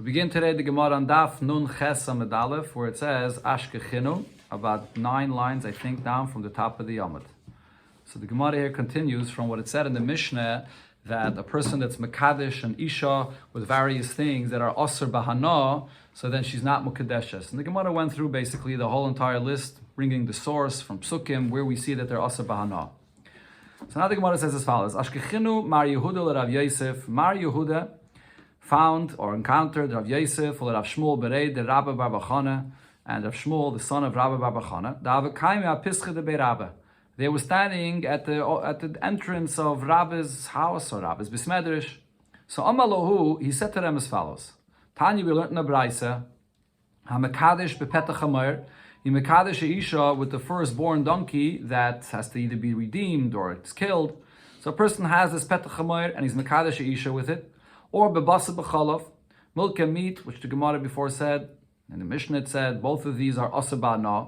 begin today the Gemara on Daf Nun Ches Amud Aleph, where it says Ashkechinu, about 9 lines, I think, down from the top of the Yamud. So the Gemara here continues from what it said in the Mishnah, that a person that's Mekadesh and Isha with various things that are Asr Bahana, so then she's not Mukadeshes. And the Gemara went through basically the whole entire list, bringing the source from Psukim, where we see that they're Asr Bahana. So now the Gemara says as follows: Ashkechinu Mar Yehuda Rav Yosef. Mar Yehuda found or encountered Rav Yosef or Rav Shmuel Berei the Rabba Bar Bachana, and Rav Shmuel, the son of Rabba Bar Bachana. They were standing at the entrance of Rabba's house or Rabba's Bismedrish. So Amalahu, he said to them as follows: Tanya, we learned in the Braisa, HaMekadesh bepetach hamer, he Mekadesh Isha with the firstborn donkey that has to either be redeemed or it's killed. So a person has this petach hamer and he's Mekadesh Isha with it. Or bebasa b'chalav, milk and meat, which the Gemara before said, and the Mishnah it said, both of these are asa ba'na.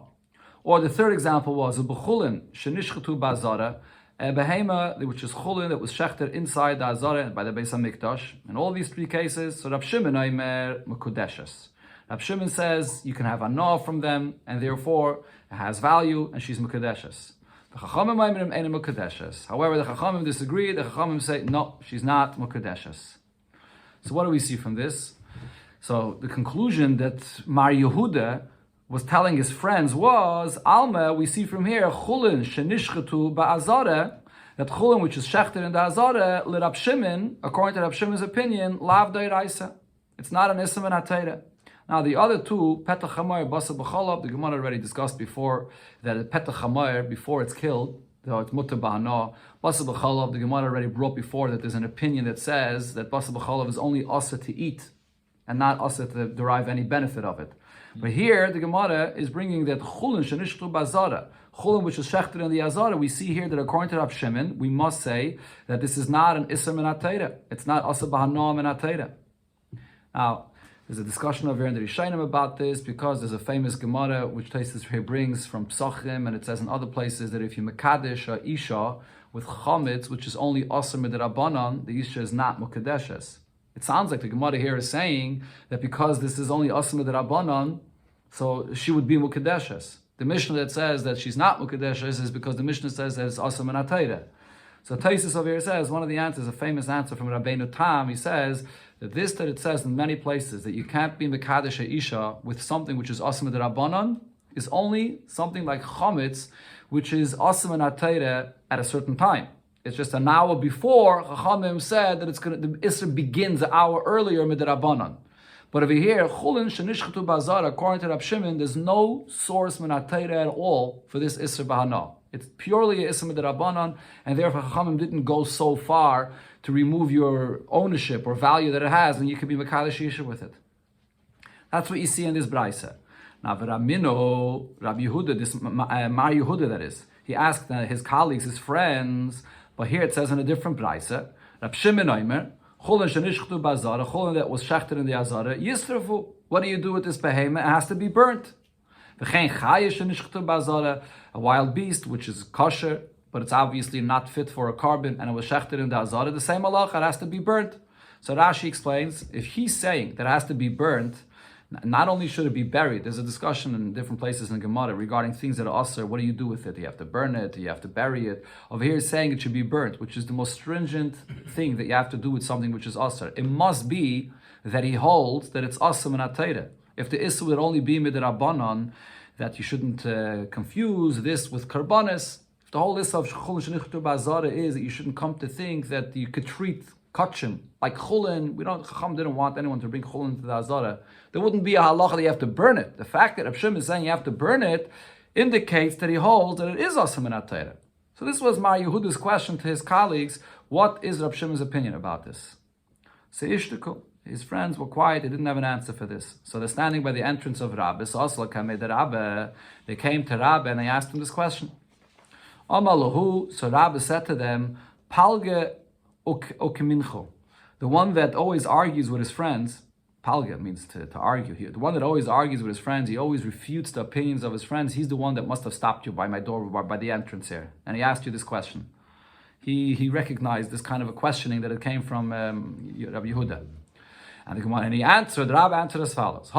Or the third example was a b'chulin shenishchatu ba'azara, a behema which is chulin that was shechted inside the azara by the Beis Hamikdash. In all these 3 cases, so Rab Shimon aimer mekudeshes. Rab Shimon says you can have anah from them, and therefore it has value, and she's mekudeshes. The Chachamim aimer ain't mekudeshes. However, the Chachamim disagree. The Chachamim say no, she's not mekudeshes. So what do we see from this? So the conclusion that Mar Yehuda was telling his friends was, Alma, we see from here, Chulin shenishchatu ba'azare, that Chulin which is shechted in the azare, le Rab Shimon, according to Rab Shimon's opinion, lav d'oraisa. It's not an ism and atayra. Now the other 2, petach hamayr, basa b'chalav, the Gemara already discussed before, that a petach hamayr, before it's killed, though it's mutter b'hana, basa b'chalav, the Gemara already brought before that there's an opinion that says that basa b'chalav is only asa to eat, and not asa to derive any benefit of it. But here, the Gemara is bringing that chulin shenishtu b'azara, chulin which is shechted in the azara, we see here that according to Rab Shimon, we must say that this is not an isser min atayra. It's not asa b'hana min atayra. Now, there's a discussion over here in the Rishonim about this, because there's a famous Gemara which Tosfos here brings from Psachim, and it says in other places that if you mekadesh a isha with chametz, which is only aser midrabanan, the isha is not mukadeshes. It sounds like the Gemara here is saying that because this is only aser midrabanan, so she would be mukadeshes. The Mishnah that says that she's not mukadeshes is because the Mishnah says that it's aser min atayra. So Tosfos over here says, one of the answers, a famous answer from Rabbeinu Tam, he says that it says in many places that you can't be Mekadesh Isha with something which is Asma D'Rabbanan is only something like Chametz, which is Asma N'Atayre at a certain time. It's just an hour before Chachamim said that the Isra begins an hour earlier Midrabbanan. But over here, Chulin Shenishchatu Bazar, according to Rab Shimon, there's no source M'Atayre at all for this Isra Bahana. It's purely a Isra Midrabbanan, and therefore Chachamim didn't go so far to remove your ownership or value that it has, and you can be Mekadesh Isha with it. That's what you see in this Braisa. Now, V'Ramino, Rabbi Yehuda, this Mar Yehuda that is, he asked his colleagues, his friends, but here it says in a different Braisa, Rab Shimon Omer, Chulin Shenishchtu Bazara, Chulin that was shechted in the Azara, Yisrafu, what do you do with this behemoth? It has to be burnt. V'chein Chaya Shenishchtu Bazara, a wild beast which is kosher, but it's obviously not fit for a carbon, and it was shechted in the azara, the same halacha, it has to be burnt. So Rashi explains, if he's saying that it has to be burnt, not only should it be buried, there's a discussion in different places in Gemara regarding things that are asr, what do you do with it? Do you have to burn it? Do you have to bury it? Over here he's saying it should be burnt, which is the most stringent thing that you have to do with something which is asr. It must be that he holds that it's asr min atayra. If the issue would only be midrabanan, that you shouldn't confuse this with karbanis. The whole list of Chulin Shenichtu Ba'azara is that you shouldn't come to think that you could treat kachim like Chulin. Chacham didn't want anyone to bring Chulin to the Azara. There wouldn't be a halacha that you have to burn it. The fact that Rab Shimon is saying you have to burn it indicates that he holds that it is Asr Min Atayra. So this was Mar Yehuda's question to his colleagues. What is Rab Shimon's opinion about this? So Ishtiku, his friends were quiet, they didn't have an answer for this. So they're standing by the entrance of Rabbi. So they came to Rabbi and they asked him this question. Amalahu, so Rabbi said to them, Palge ukemincho, the one that always argues with his friends, Palge means to argue here, the one that always argues with his friends, he always refutes the opinions of his friends, he's the one that must have stopped you by my door, by the entrance here. And he asked you this question. He recognized this kind of a questioning that it came from Rabbi Yehuda. And he answered, the Rabbi answered as follows.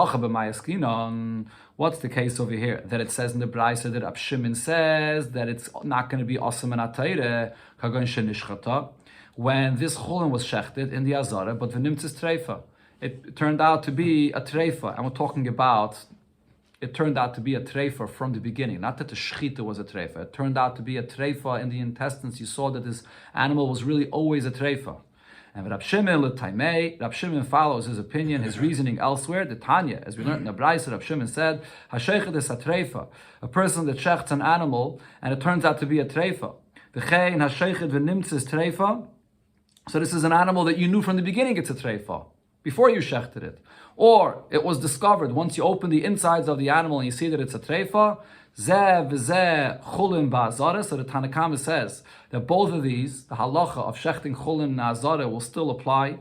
What's the case over here? That it says in the Braisa that Rab Shimon says that it's not going to be Osam and Atayre, Kagon Shenishchata, when this Chulin was shechted in the Azara, but the Nimtzis Treifa. It turned out to be a Treifa, and we're talking about, it turned out to be a Treifa from the beginning, not that the Shechita was a Treifa. It turned out to be a Treifa in the intestines. You saw that this animal was really always a Treifa. And Rab Shimon l'taimei, Rab Shimon follows his opinion, his reasoning elsewhere. The Tanya, as we learned in the Braisa, Rab Shimon said, "Hashechet is a treifa, a person that shechts an animal, and it turns out to be a treifa. V'chein hashechet v'nimtzis treifa." So this is an animal that you knew from the beginning it's a treifa before you shechted it, or it was discovered once you open the insides of the animal and you see that it's a treifa. Zeh v'zeh chulin ba'azara. So the Tanakama says that both of these, the halacha of shechting chulin and azara, will still apply,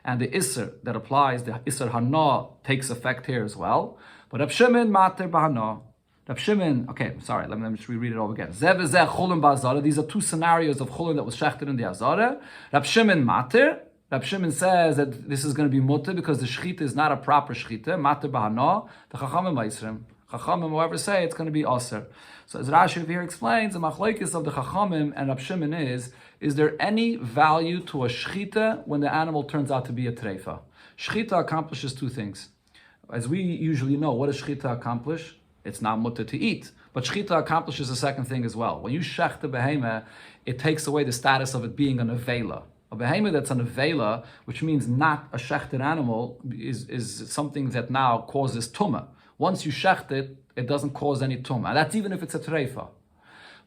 and the isser that applies, the isser hana, takes effect here as well. But Rab Shimon mater b'hana. Rab Shimon, okay, sorry, let me just reread it over again. Zeh v'zeh chulin ba'azara. These are two scenarios of chulin that was shechted in the azara. Rab Shimon mater. Rab Shimon says that this is going to be mutter because the shechita is not a proper shechita. Mater b'hana. The chachamim ma'isrim. Chachamim, whoever say it's going to be aser. So as Rashi here explains, the machlokes of the Chachamim and Rab Shimon is there any value to a shchita when the animal turns out to be a treifa? Shchita accomplishes two things. As we usually know, what does shchita accomplish? It's not mutter to eat. But shchita accomplishes a second thing as well. When you shech the behemah, it takes away the status of it being an avela. A behemah that's an avela, which means not a shechted animal, is something that now causes tumah. Once you shecht it, it doesn't cause any tumah. That's even if it's a treifa.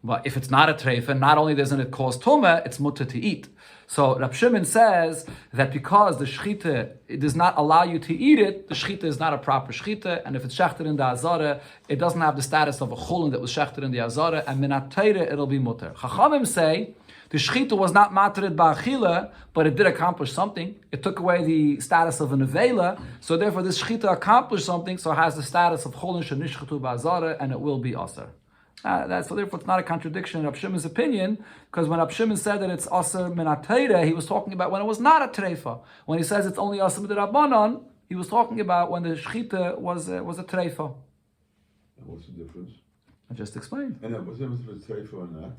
But if it's not a treifa, not only doesn't it cause tumah, it's mutter to eat. So Rab Shimon says that because the shechita, it does not allow you to eat it, the shechita is not a proper shechita, and if it's shechted in the azara, it doesn't have the status of a chulin that was shechted in the azara, and minat teire, it'll be mutter. Chachamim say, the shechita was not matred ba'achila, but it did accomplish something. It took away the status of an avela, so therefore this shechita accomplished something, so it has the status of cholin shenishchatu ba'azara, and it will be aser. So therefore it's not a contradiction in Rab Shimon's opinion, because when Rab Shimon said that it's aser min atayre, he was talking about when it was not a treifa. When he says it's only aser min rabbanon, he was talking about when the shechita was a treifa. And what's the difference? I just explained. And what's the difference between treifa and not?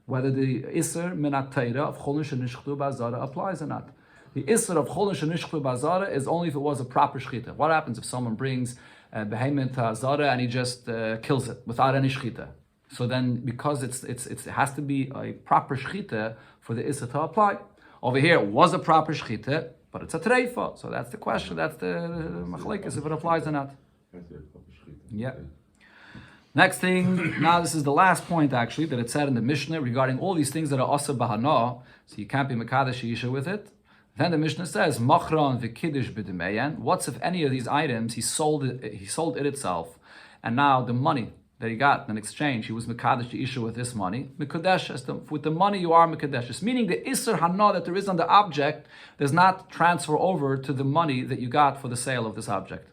Whether the Isser Minat Teira of Cholin Shenishchtu Ba'azara applies or not. The Isser of Cholin Shenishchtu Ba'azara is only if it was a proper shchita. What happens if someone brings behemoth to Azara and he just kills it without any shchita? So then, because it has to be a proper shchita for the Isser to apply. Over here, it was a proper shchita, but it's a treifa. So that's the question. That's the machlekes if it applies or not. Yeah. Next thing, now this is the last point actually that it said in the Mishnah regarding all these things that are asa bahana, so you can't be mekadesh yisha with it. Then the Mishnah says, machron v'kiddush b'demeyan. What's if any of these items he sold it itself, and now the money that he got in exchange, he was mekadesh yisha with this money. Mekadesh, with the money you are mekadesh. Meaning the iser hana that there is on the object does not transfer over to the money that you got for the sale of this object.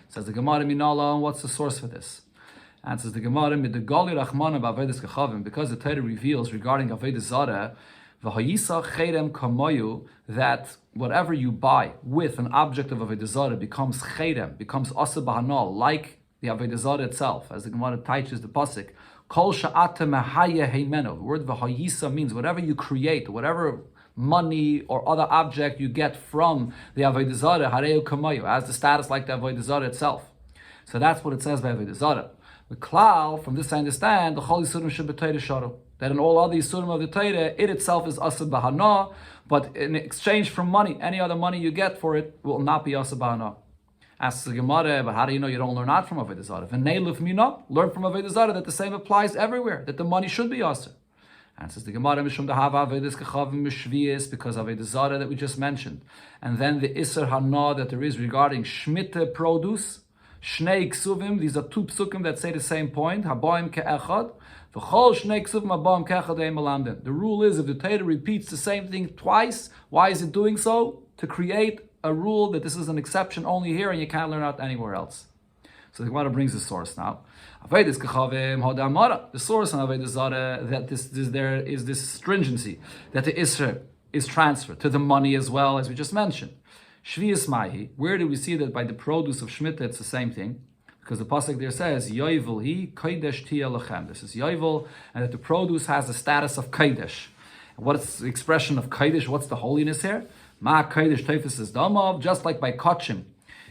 Says the Gemara Minala, what's the source for this? Answers the Gemara, because the Torah reveals regarding Avodah Zarah, that whatever you buy with an object of Avodah Zarah becomes cherem, becomes asa b'hanal, like the Avodah Zarah itself, as the Gemara teaches the pasuk. Kol sha'ata mehaya heimeno. The word v'hayisa means whatever you create, whatever money or other object you get from the Avodah Zarah, hareu kamayu, has the status like the Avodah Zarah itself. So that's what it says by Avodah Zarah. The klal, from this I understand, the Chol Yisurim should be Torah sharu. That in all other Yisurim of the Torah, it itself is Asa Bahana, but in exchange for money, any other money you get for it will not be Asa Bahana. Asks the Gemara, but how do you know you don't learn out from Avodah Zarah? V'neiluf mina, learn from Avodah Zarah that the same applies everywhere, that the money should be Asa. Answers the Gemara, Mishum Dahava Avodas Kechavim Mishvius, because of Avodah Zarah that we just mentioned. And then the Isser Hana that there is regarding Shmita produce, Shnei Ksuvim, these are two psukim that say the same point. Haboim ke'echad. V'chol shnei ksuvim haboim ke'echad ein melamdin. The rule is if the Torah repeats the same thing twice, why is it doing so? To create a rule that this is an exception only here and you can't learn out anywhere else. So the Gemara brings the source now. Avodas kechavim hodamara. The source on Avodah Zarah that there is this stringency that the Isra is transferred to the money as well, as we just mentioned. Shvius Mahi, where do we see that by the produce of Shemitah it's the same thing? Because the pasuk there says, Yovel hi kodesh tia lechem. This is Yovel, and that the produce has the status of kodesh. What's the expression of kodesh? What's the holiness here? Ma kodesh teifus is damav, just like by kachim.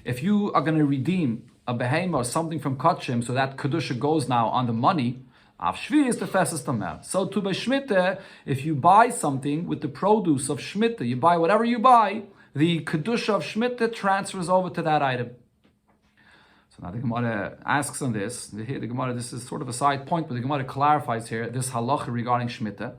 If you are going to redeem a behemoth or something from kachim, so that kedusha goes now on the money, av shvi is the festus tamer. So too by Shemitah, if you buy something with the produce of Shemitah, you buy whatever you buy, the kedusha of Shemitah transfers over to that item. So now the Gemara asks on this. Here the Gemara, this is sort of a side point, but the Gemara clarifies here this halacha regarding Shemitah.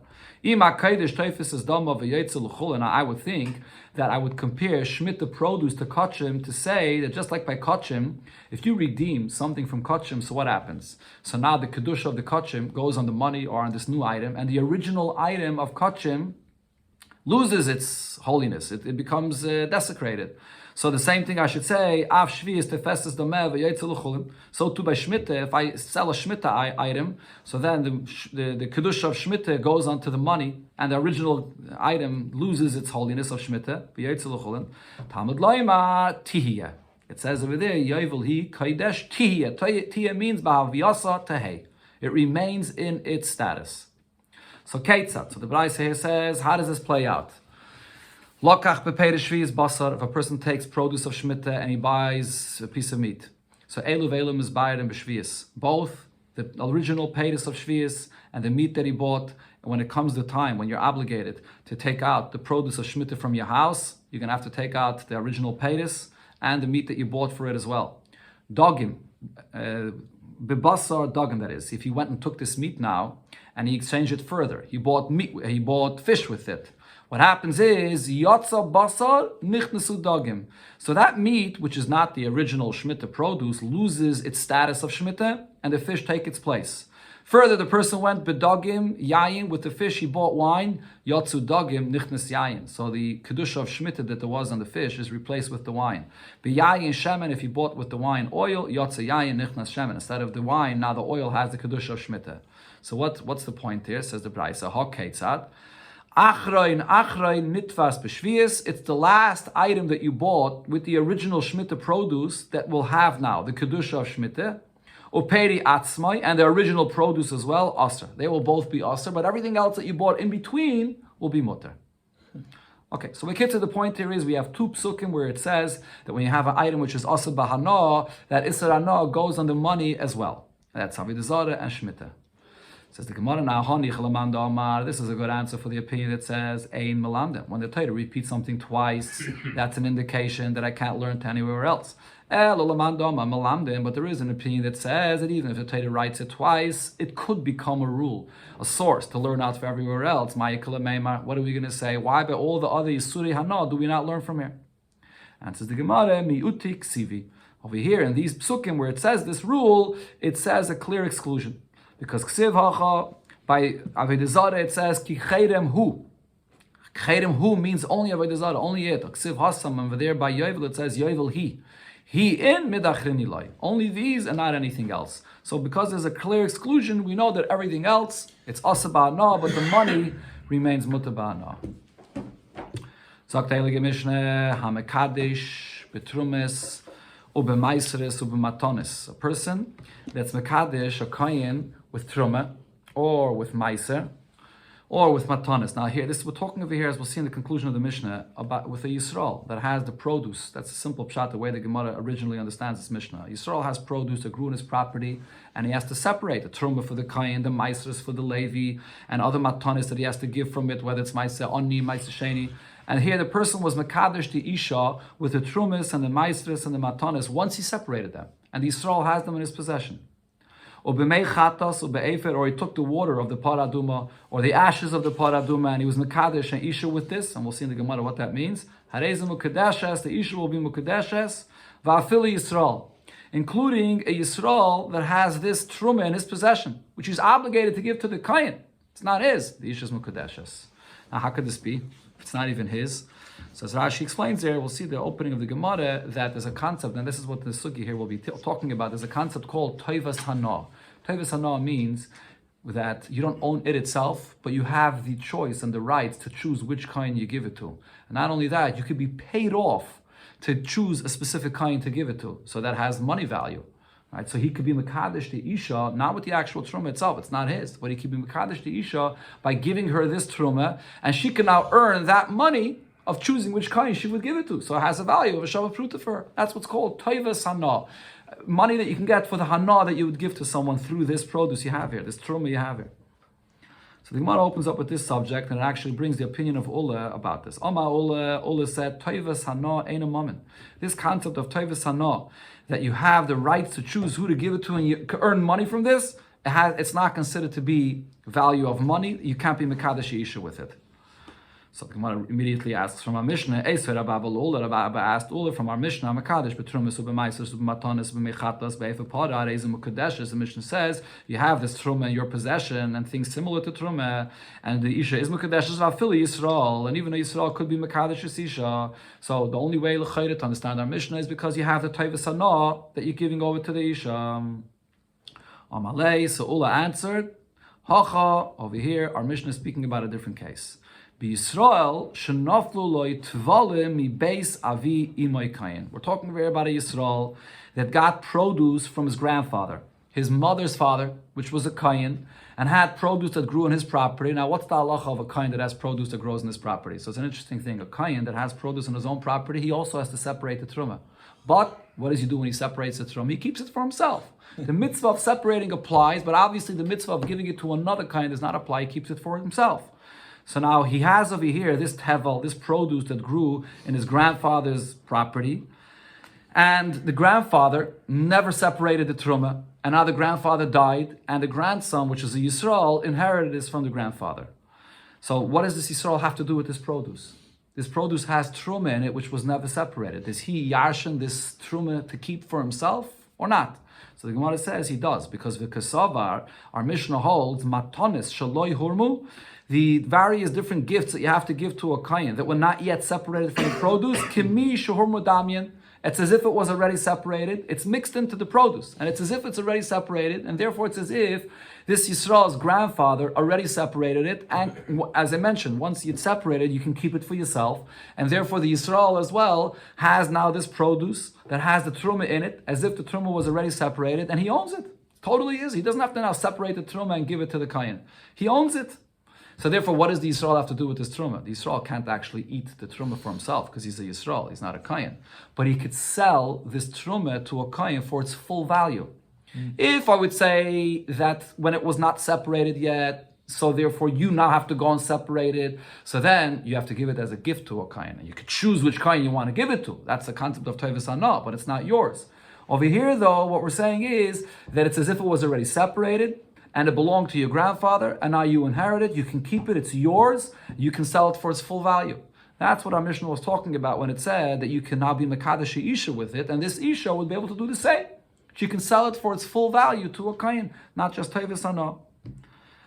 I would think that I would compare Shemitah produce to kachim to say that just like by kachim, if you redeem something from kachim, so what happens? So now the kedusha of the kachim goes on the money or on this new item, and the original item of kachim loses its holiness. It becomes desecrated. So the same thing I should say, Av Shvi is tefestes domev v'yetzel. So too by Shemitah, if I sell a Shemitah item, so then the Kedusha of Shemitah goes onto the money, and the original item loses its holiness of Shemitah, v'yetzel. Talmud loima tihiyah. It says over there, Yovel hi kodesh tihiyah. Tihiyah means b'haviyasa tehei. It remains in its status. So Ketzat. So the Braisa here says, how does this play out? Lokach bepeir shvius basar. If a person takes produce of Shemitah and he buys a piece of meat, so elu ve'elum is bayed and b'shvius. Both the original paytus of shvius and the meat that he bought. And when it comes the time when you're obligated to take out the produce of Shemitah from your house, you're gonna have to take out the original paytus and the meat that you bought for it as well. Dogim, bebasar dogim. That is, if he went and took this meat now and he exchanged it further, he bought meat, he bought fish with it. What happens is, yatsa basar nichnesu dagim. So that meat, which is not the original Shemitah produce, loses its status of Shemitah, and the fish take its place. Further, the person went bedagim, yayin, with the fish, he bought wine, yatsu dagim, nichnes yayin. So the kedusha of Shemitah that there was on the fish is replaced with the wine. Beyayin shemen, if he bought with the wine oil, yatsa yayin, nichnes shemen. Instead of the wine, now the oil has the kedusha of Shemitah. So what's the point here, says the Braisa, ha ketzad. Achrein nitfas b'shvius. It's the last item that you bought with the original Shemitah produce that will have now the kedusha of Shemitah, uperi atzmai, and the original produce as well, aser. They will both be aser, but everything else that you bought in between will be mutter. Okay, so we get to the point here is we have two psukim where it says that when you have an item which is aser b'hana, that iser hana goes on the money as well. That's avodah zarah and Shemitah. Says the Gemara now, this is a good answer for the opinion that says Ein Melamdim. When the Torah repeats something twice, that's an indication that I can't learn to anywhere else. But there is an opinion that says that even if the Torah writes it twice, it could become a rule, a source to learn out for everywhere else. What are we going to say? Why by all the other Yisuri Hana do we not learn from here? And says the Gemara, Mi'uti Ksivi. Over here in these psukim where it says this rule, it says a clear exclusion. Because Ksiv Hacha, by Avodah Zarah, it says, Ki Cherem Hu. Cherem Hu means only Avodah Zarah, only it. Ksiv Hasam, over there by Yovel, it says, Yovel He. He in Midachrin Ilai. Only these and not anything else. So because there's a clear exclusion, we know that everything else, it's Asa Ba'ana, but the money remains Muta Ba'ana. Sagt Heilige Mishneh, HaMekadish, Betrumes, Ubemaiseres, Ubematonis. A person that's Mekadish, a Kohen, with Truma, or with Meiser, or with Matanis. Now here, we're talking over here, as we'll see in the conclusion of the Mishnah, about with a Yisrael that has the produce. That's a simple pshat, the way the Gemara originally understands this Mishnah. Yisrael has produce that grew in his property, and he has to separate the Truma for the Kayin, the Meisers for the Levi, and other Matanis that he has to give from it, whether it's Meiser Onni, Meiser Sheni. And here the person was Mekadesh the Isha with the Trumas and the Meisers and the Matanis once he separated them. And the Yisrael has them in his possession. Or he took the water of the paraduma or the ashes of the paraduma and he was mekadesh and isha with this, and we'll see in the Gemara what that means. The isha will be mukadeshes va'afili Yisrael, including a Yisrael that has this truma in his possession, which he's obligated to give to the kayin. It's not his. The isha is mukadeshes. Now, how could this be if it's not even his? So as Rashi explains there, we'll see the opening of the Gemara that there's a concept, and this is what the Sugi here will be talking about. There's a concept called Toivas Hana. Toivas Hana means that you don't own it itself, but you have the choice and the rights to choose which kind you give it to. And not only that, you could be paid off to choose a specific kain to give it to. So that has money value. Right, so he could be Mekadesh to Isha, not with the actual Truma itself, it's not his, but he could be Mekadesh to Isha by giving her this Truma, and she can now earn that money of choosing which kain she would give it to. So it has a value of a Shabbat Pruta for her. That's what's called Toivas Hana. Money that you can get for the Hana that you would give to someone through this produce you have here, this Truma you have here. So the Gemara opens up with this subject, and it actually brings the opinion of Ula about this. Ula said, Toivas Hana Eina Mammon. This concept of Toivas Hana, that you have the right to choose who to give it to and you earn money from this, it's not considered to be value of money. You can't be Mekadesh Isha with it. So the Gemara immediately asks from our Mishnah, Rabba asked Ula from our Mishnah, Mekadesh, Betrumas, Ubemaisus, Ubematanis, Ubemechatas, Be'efapada, Reizim, Ukadeshes. The Mishnah says, you have this Truma in your possession and things similar to Truma, and the Isha is Mekadeshes, Vafili Yisrael, and even Yisrael could be Mekadesh Isha. So the only way to understand our Mishnah is because you have the Taivas Hana that you're giving over to the Isha. Amalei, so Ula answered, Hacha, over here, our Mishnah is speaking about a different case. Yisrael shenaflu loy tvalim mi beis avi imoy kayin. We're talking here about a Yisrael that got produce from his grandfather, his mother's father, which was a kayin, and had produce that grew on his property. Now, what's the halacha of a kayin that has produce that grows on his property? So it's an interesting thing. A kayin that has produce on his own property, he also has to separate the truma. But what does he do when he separates the truma? He keeps it for himself. The mitzvah of separating applies, but obviously the mitzvah of giving it to another kayin does not apply. He keeps it for himself. So now he has over here this tevel, this produce that grew in his grandfather's property, and the grandfather never separated the truma, and now the grandfather died, and the grandson, which is a Yisrael, inherited this from the grandfather. So what does this Yisrael have to do with this produce? This produce has truma in it, which was never separated. Does he yarshin this truma to keep for himself or not? So the Gemara says he does, because v'kasavar, our Mishnah holds, matonis shaloi hurmu, the various different gifts that you have to give to a kayin that were not yet separated from the produce, kimi shehurmu damyan. It's as if it was already separated. It's mixed into the produce, and it's as if it's already separated, and therefore it's as if this Yisrael's grandfather already separated it. And as I mentioned, once it's separated, you can keep it for yourself, and therefore the Yisrael as well has now this produce that has the truma in it, as if the truma was already separated, and he owns it. Totally is. He doesn't have to now separate the truma and give it to the kayin. He owns it. So therefore, what does the Yisrael have to do with this truma? The Yisrael can't actually eat the truma for himself because he's a Yisrael, he's not a kayin. But he could sell this truma to a kayin for its full value. If I would say that when it was not separated yet, so therefore you now have to go and separate it, so then you have to give it as a gift to a kayin. And you could choose which kayin you want to give it to. That's the concept of Toivas Hana, but it's not yours. Over here though, what we're saying is that it's as if it was already separated, and it belonged to your grandfather, and now you inherit it, you can keep it, it's yours, you can sell it for its full value. That's what our Mishnah was talking about when it said that you can now be Mekadesh Isha with it, and this Isha would be able to do the same. She can sell it for its full value to a kayin, not just Toivas Hana.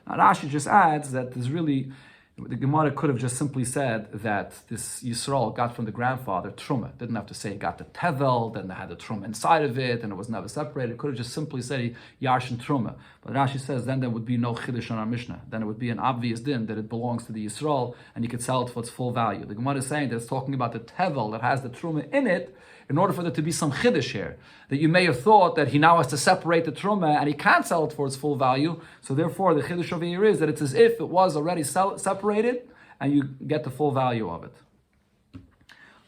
Now Rashi just adds that there's really, the Gemara could have just simply said that this Yisrael got from the grandfather truma. Didn't have to say he got the tevel, then they had the truma inside of it, and it was never separated. It could have just simply said yarshin truma. But Rashi says then there would be no chiddush on our Mishnah. Then it would be an obvious din that it belongs to the Yisrael, and you could sell it for its full value. The Gemara is saying that it's talking about the tevel that has the truma in it, in order for there to be some chiddush here, that you may have thought that he now has to separate the truma and he can't sell it for its full value. So therefore, the chiddush over here is that it's as if it was already separated and you get the full value of it.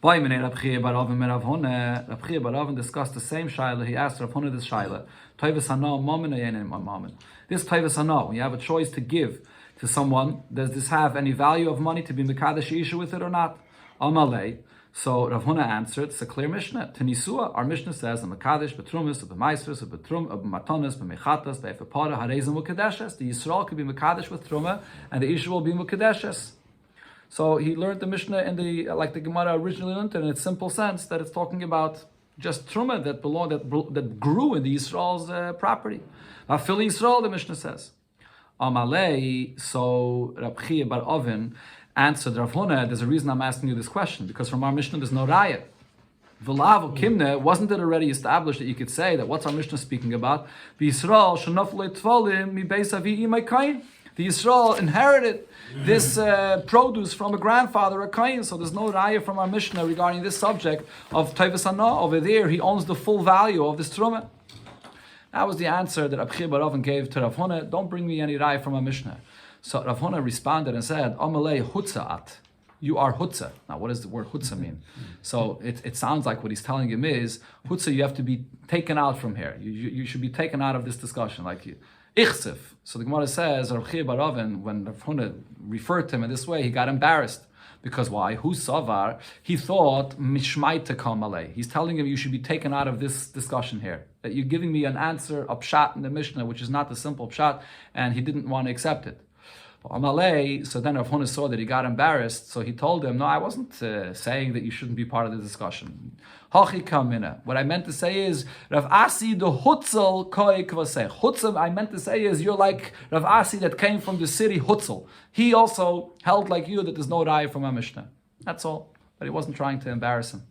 Rav Chia bar Avin discussed the same shaila. He asked Rav Huna this shaila: Toivas Hana mammon or yein mammon? This Toivas Hana, when you have a choice to give to someone, does this have any value of money to be Mekadesh Isha with it or not? Amalei. So Rav Huna answered, it's a clear Mishnah. Tenisua, our Mishnah says, the Mekadesh, Betrumis, B'maisvus, B'matonis, B'mechatas, B'efapara, Harezim, Ukadeshes. The Yisrael could be Mekadesh with Truma, and the Isha will be Mukadeshes. So he learned the Mishnah in the, like the Gemara originally learned it, in its simple sense, that it's talking about just Truma that grew in the Yisrael's property. Afili Yisrael, the Mishnah says. Amalei, so Rav Chia bar Avin answered Rav Huna, there's a reason I'm asking you this question, because from our Mishnah there's no raya. V'lav kimne, wasn't it already established that you could say that what's our Mishnah speaking about? The Yisrael inherited this produce from a grandfather, a kain. So there's no raya from our Mishnah regarding this subject of Tevis Hana. Over there, he owns the full value of this truma. That was the answer that Abchir Baravin gave to Rav Huna. Don't bring me any raya from our Mishnah. So Rav Huna responded and said, Amalei hutza'at. You are hutzah. Now, what does the word hutzah mean? So it sounds like what he's telling him is, hutzah, you have to be taken out from here. You should be taken out of this discussion. Like you. Ichsif. So the Gemara says, Rav Chia Baravin, when Rav Huna referred to him in this way, he got embarrassed. Because why? Hu savar, he thought, mishmaita kamalei. He's telling him you should be taken out of this discussion here. That you're giving me an answer, a pshat in the Mishnah, which is not the simple pshat, and he didn't want to accept it. Amalei, so then Rav Huna saw that he got embarrassed, so he told him, no, I wasn't saying that you shouldn't be part of the discussion. Hachi kamina. What I meant to say is, Rav Asi the Hutzel koi kvaseh. Hutzel, I meant to say is, you're like Rav Asi that came from the city Hutzel. He also held like you that there's no raya from our Mishnah. That's all. But he wasn't trying to embarrass him.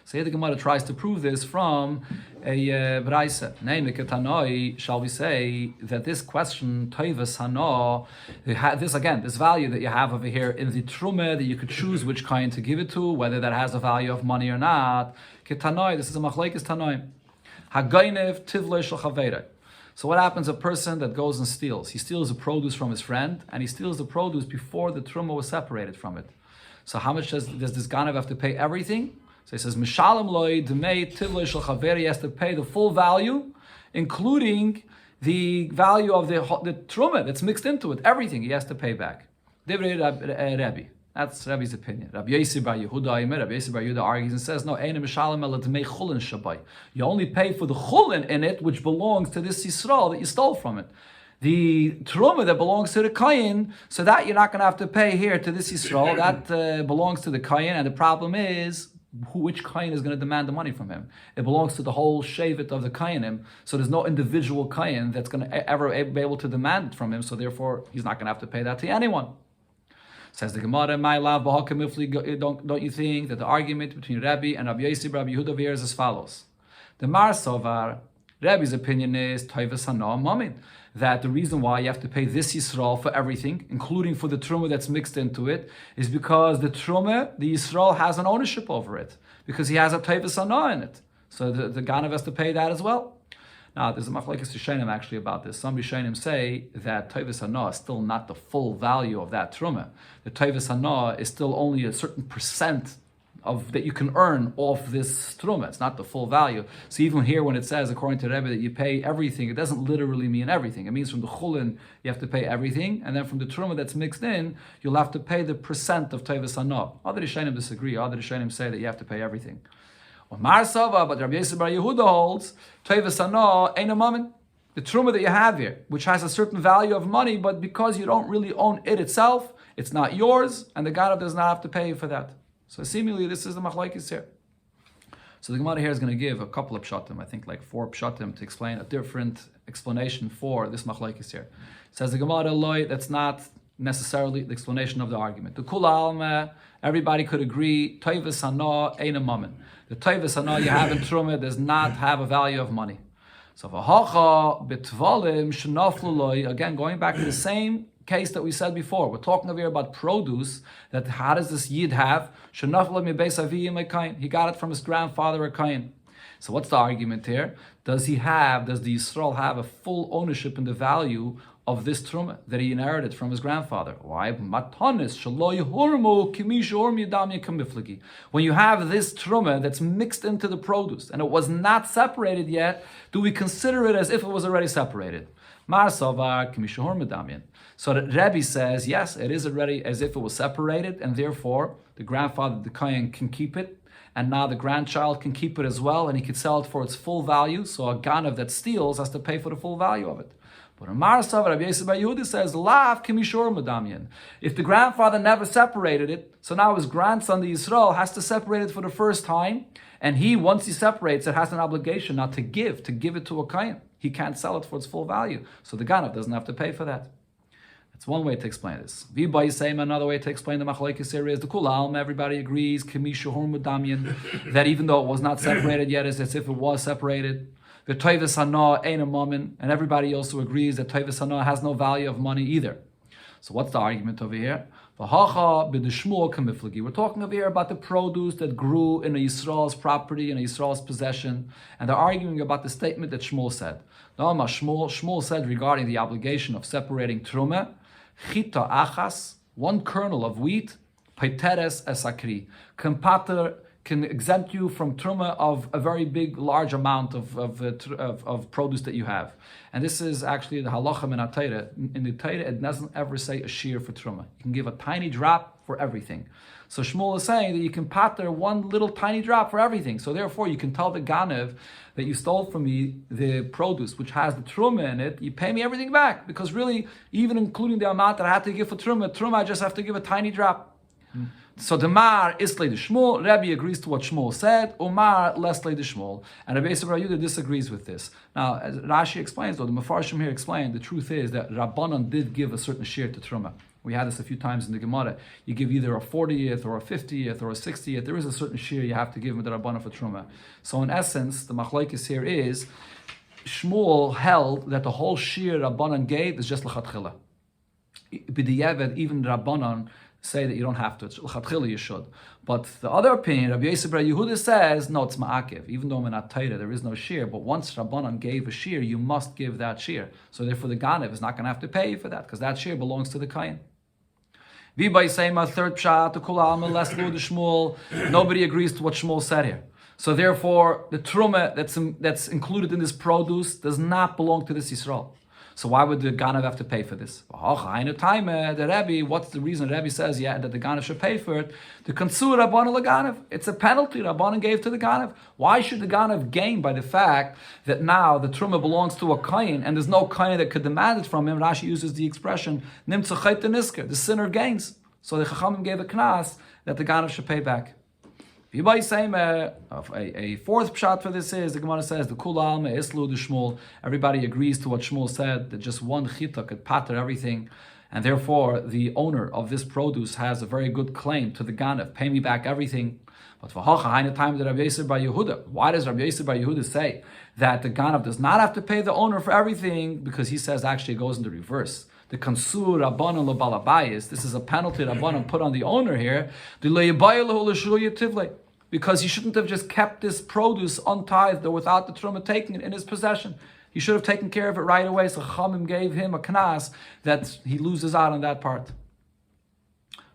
So here the Gemara tries to prove this from a Braisa. Namely, Ketanoi, shall we say that this question, Toivas Hana, this value that you have over here in the Trumah, that you could choose which kind to give it to, whether that has a value of money or not. Ketanoi, this is a Machlekes Tanoi. Hagainev Tivloi Shel Chaveirei. So what happens? A person that goes and steals. He steals the produce from his friend, and he steals the produce before the Trumah was separated from it. So how much does this Ganav have to pay? Everything? So he says, Mishalem loy demei tivloi shel chaver, he has to pay the full value, including the value of the truma that's mixed into it. Everything he has to pay back. Divrei Rabbi. That's Rabbi's opinion. Rabbi Yossi bar Yehuda argues and says, no, ein mishalem ela demei chulin shabai. You only pay for the chulin in it, which belongs to this Yisrael that you stole from it. The truma that belongs to the kayin, so that you're not going to have to pay here to this Yisrael. That belongs to the kayin, and the problem is, which kain is going to demand the money from him? It belongs to the whole shevet of the kainim, so there's no individual kain that's going to ever be able to demand it from him, so therefore he's not going to have to pay that to anyone. Says the Gemara, my love, don't you think that the argument between Rabbi and Rabbi Yossi and Rabbi Yehuda here is as follows? The Mar Sovar, Rabbi's opinion is Toivas Hana Mamin, that the reason why you have to pay this Yisrael for everything, including for the Truma that's mixed into it, is because the Truma, the Yisrael, has an ownership over it, because he has a Toivas Hana in it. So the Ganav has to pay that as well. Now, there's a Machlekes Rishonim actually about this. Some Rishonim say that Toivas Hana is still not the full value of that Truma. The Toivas Hana is still only a certain percent of that you can earn off this truma. It's not the full value. So even here, when it says, according to Rebbe, that you pay everything, it doesn't literally mean everything. It means from the chulin you have to pay everything, and then from the truma that's mixed in, you'll have to pay the percent of Tevis Hana. Other Rishonim disagree. Other Rishonim say that you have to pay everything. Mar Sava, but Rabbi Yossi bar Yehuda holds Tevis Hana ain't a mammon. The truma that you have here, which has a certain value of money, but because you don't really own it itself, it's not yours, and the Ganav does not have to pay you for that. So seemingly this is the machlokes here. So the Gemara here is going to give a couple of pshatim, I think like 4 pshatim, to explain a different explanation for this machlokes here. It says the Gemara loy, that's not necessarily the explanation of the argument. The kula alma, everybody could agree, toivas hana ein a mammon. The toivas hana you have in truma does not have a value of money. So v'hacha bitvalim shenaflu loy, again going back to the same case that we said before. We're talking over here about produce, that how does this Yid have? He got it from his grandfather, a kain. So what's the argument here? Does the Yisrael have a full ownership in the value of this truma that he inherited from his grandfather? Why? When you have this truma that's mixed into the produce and it was not separated yet, do we consider it as if it was already separated? So that Rebbe says, yes, it is already as if it was separated, and therefore the grandfather, the Kayan, can keep it, and now the grandchild can keep it as well, and he could sell it for its full value, so a Ganav that steals has to pay for the full value of it. But Amar Sav, Rabbi Yossi bar Yehuda says, Lav Kimishor Madamian. If the grandfather never separated it, so now his grandson, the Yisrael, has to separate it for the first time, and he, once he separates it, has an obligation now to give it to a Kayan. He can't sell it for its full value, so the Ganav doesn't have to pay for that. That's one way to explain this. Another way to explain the machlokes here is the kulalm. Everybody agrees that even though it was not separated yet, it's as if it was separated. The toivas hana ain't a mammon, and everybody also agrees that toivas hana has no value of money either. So what's the argument over here? We're talking over here about the produce that grew in a Yisrael's property, in a Yisrael's possession, and they're arguing about the statement that Shmuel said. Shmuel said regarding the obligation of separating truma, chita achas, one kernel of wheat, peiteres esakri, can exempt you from truma of a very big, large amount of produce that you have. And this is actually the halacha in Torah. In the Torah, it doesn't ever say a shear for truma. You can give a tiny drop for everything. So Shmuel is saying that you can pater one little tiny drop for everything. So therefore, you can tell the ganev that you stole from me the produce, which has the truma in it, you pay me everything back. Because really, even including the amount that I had to give for truma, I just have to give a tiny drop. So the Mar Islay the Shmuel, Rabbi agrees to what Shmuel said, Umar Leslay the Shmuel, and Rabbi Yisrael Yehuda disagrees with this. Now, as Rashi explains, though, the Mefarshim here explain, the truth is that Rabbanan did give a certain share to Truma. We had this a few times in the Gemara. You give either a 40th or a 50th or a 60th. There is a certain share you have to give with the Rabbanan for Truma. So in essence, the Machlokes here is, Shmuel held that the whole share Rabbanan gave is just L'chatchila. B'diavad, even Rabbanan say that you don't have to. It's l'chatchila you should. But the other opinion, Rabbi Yosef Bar Yehuda says, no, it's ma'akev. Even though in not Torah there is no shear, but once Rabbanan gave a shear, you must give that shear. So therefore the ganev is not going to have to pay for that, because that shear belongs to the kain. V'bay Seima, third pshat, the kul alma, less lo the Shmuel. Nobody agrees to what Shmuel said here. So therefore, the truma that's included in this produce does not belong to this Yisrael. So why would the Ganav have to pay for this? The Rebbe, what's the reason Rebbe says that the Ganav should pay for it? The Kansur Rabbanan Laganav. It's a penalty Rabbanan gave to the Ganav. Why should the Ganav gain by the fact that now the Truma belongs to a Kain and there's no Kain that could demand it from him? Rashi uses the expression, Nimtza Chait Nisker, the sinner gains. So the Chachamim gave a knas that the Ganav should pay back. A fourth pshat for this is, the Gemara says, the kul alma islu the Shmuel. Everybody agrees to what Shmuel said, that just one chita could pater everything, and therefore the owner of this produce has a very good claim to the ganev, pay me back everything. But for hacha time the Rabbi Yosef Bar Yehuda, why does Rabbi Yosef Bar Yehuda say that the ganev does not have to pay the owner for everything? Because he says actually it goes in the reverse. The kansur rabbanon lebalabayis, this is a penalty rabbanon put on the owner here. Because he shouldn't have just kept this produce untithed or without the truma taking it in his possession. He should have taken care of it right away. So Chachamim gave him a knas that he loses out on that part.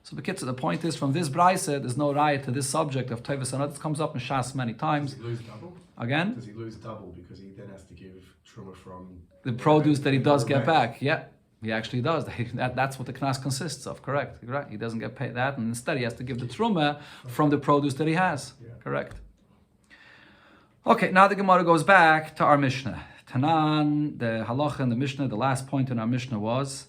So the point is, from this brayse, there's no raya to this subject of Tevis Anot. This comes up in Shas many times. Does he lose double? Again? Does he lose double because he then has to give truma from the produce that he does get back? Yeah. He actually does. That's what the knas consists of. Correct. He doesn't get paid that, and instead he has to give the truma from the produce that he has. Yeah. Correct. Okay, now the Gemara goes back to our Mishnah. Tanan, the halacha in the Mishnah, the last point in our Mishnah was,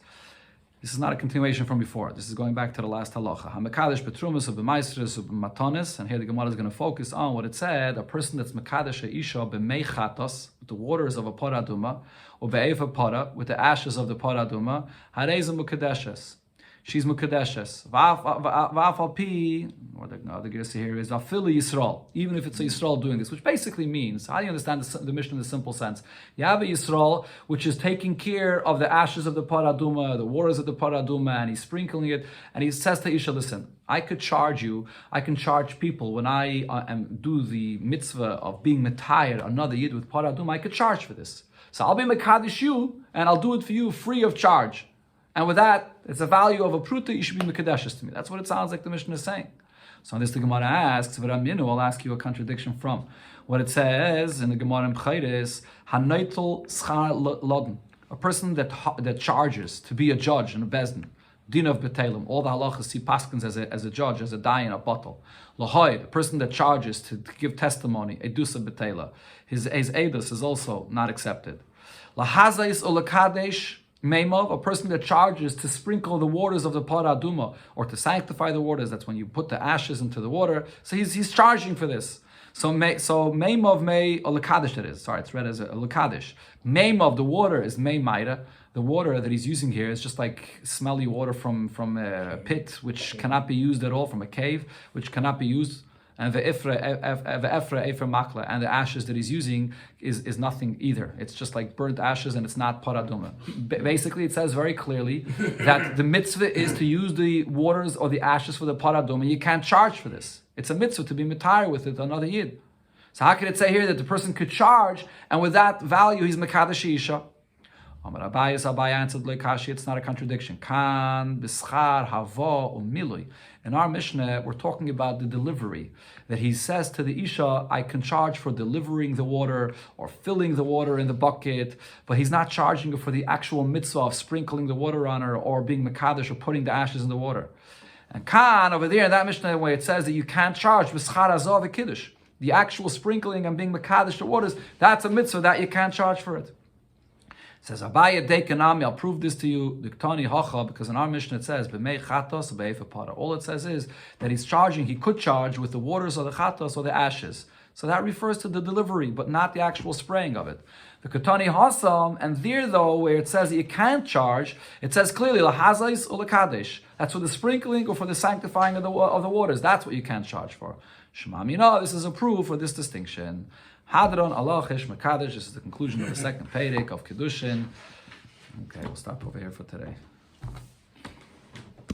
this is not a continuation from before. This is going back to the last halacha. Hamekadesh betrumas of b'maisris of b'matonis, and here the Gemara is going to focus on what it said: a person that's mekadesh isha b'mei chatos, with the waters of a paraduma, or be'eva para, with the ashes of the paraduma, hareza mukadeshes. She's mukadeshes. Va'afal pi, or the Gersa here is va'fili Yisrael, even if it's a Yisrael doing this, which basically means, how do you understand the Mishnah in the simple sense? You have a Yisrael which is taking care of the ashes of the paraduma, the waters of the paraduma, and he's sprinkling it, and he says to Isha, listen, I can charge people when I do the mitzvah of being metayed another yid with paraduma, I could charge for this. So I'll be mekadesh you, and I'll do it for you free of charge. And with that, it's a value of a pruta, you should be mekadeshes to me. That's what it sounds like the Mishnah is saying. So on this the Gemara asks, I'll ask you a contradiction from what it says in the Gemara in B'chayres, Hanaitel schar lodin, a person that charges to be a judge in a bezdin, din of betelim, all the halachas see paskins as a judge, as a dayan, a bottle. Lahoy, a person that charges to give testimony, edusa betela, his edus is also not accepted. Lahazais olakadesh, Meimov, a person that charges to sprinkle the waters of the paraduma or to sanctify the waters. That's when you put the ashes into the water. So he's charging for this. So Meimov may olakadesh it is. Sorry, it's read as a olakadesh. Meimov, the water is Meimaida. The water that he's using here is just like smelly water from a pit, which cannot be used at all, from a cave, which cannot be used. And the efer makla, and the ashes that he's using is nothing either. It's just like burnt ashes, and it's not paraduma. Basically, it says very clearly that the mitzvah is to use the waters or the ashes for the paraduma. You can't charge for this. It's a mitzvah to be mitayr with it another yid. So how can it say here that the person could charge, and with that value he's mekadesh isha? Amar Abaye answered Kashi, it's not a contradiction. Kan b'schar havo umilui. In our Mishnah, we're talking about the delivery. That he says to the Isha, I can charge for delivering the water or filling the water in the bucket, but he's not charging her for the actual mitzvah of sprinkling the water on her or being mekadesh or putting the ashes in the water. And Kan, over there in that Mishnah, where it says that you can't charge b'schar hazov v'kiddush, the actual sprinkling and being mekadesh the waters, that's a mitzvah that you can't charge for it. Says Abaye Dekanami, I'll prove this to you, Diktani Hacha, because in our Mishnah it says, B'mei chatos b'efa para. All it says is that he's charging, he could charge with the waters or the chatos or the ashes. So that refers to the delivery, but not the actual spraying of it. The Ketani Hasam, and there though, where it says that you can't charge, it says clearly, Lahazais or Lakadesh. That's for the sprinkling or for the sanctifying of the waters. That's what you can't charge for. Shemamina, this is a proof for this distinction. Hadron Allah Chesh Mekadesh. This is the conclusion of the second Perek of Kidushin. Okay, we'll stop over here for today.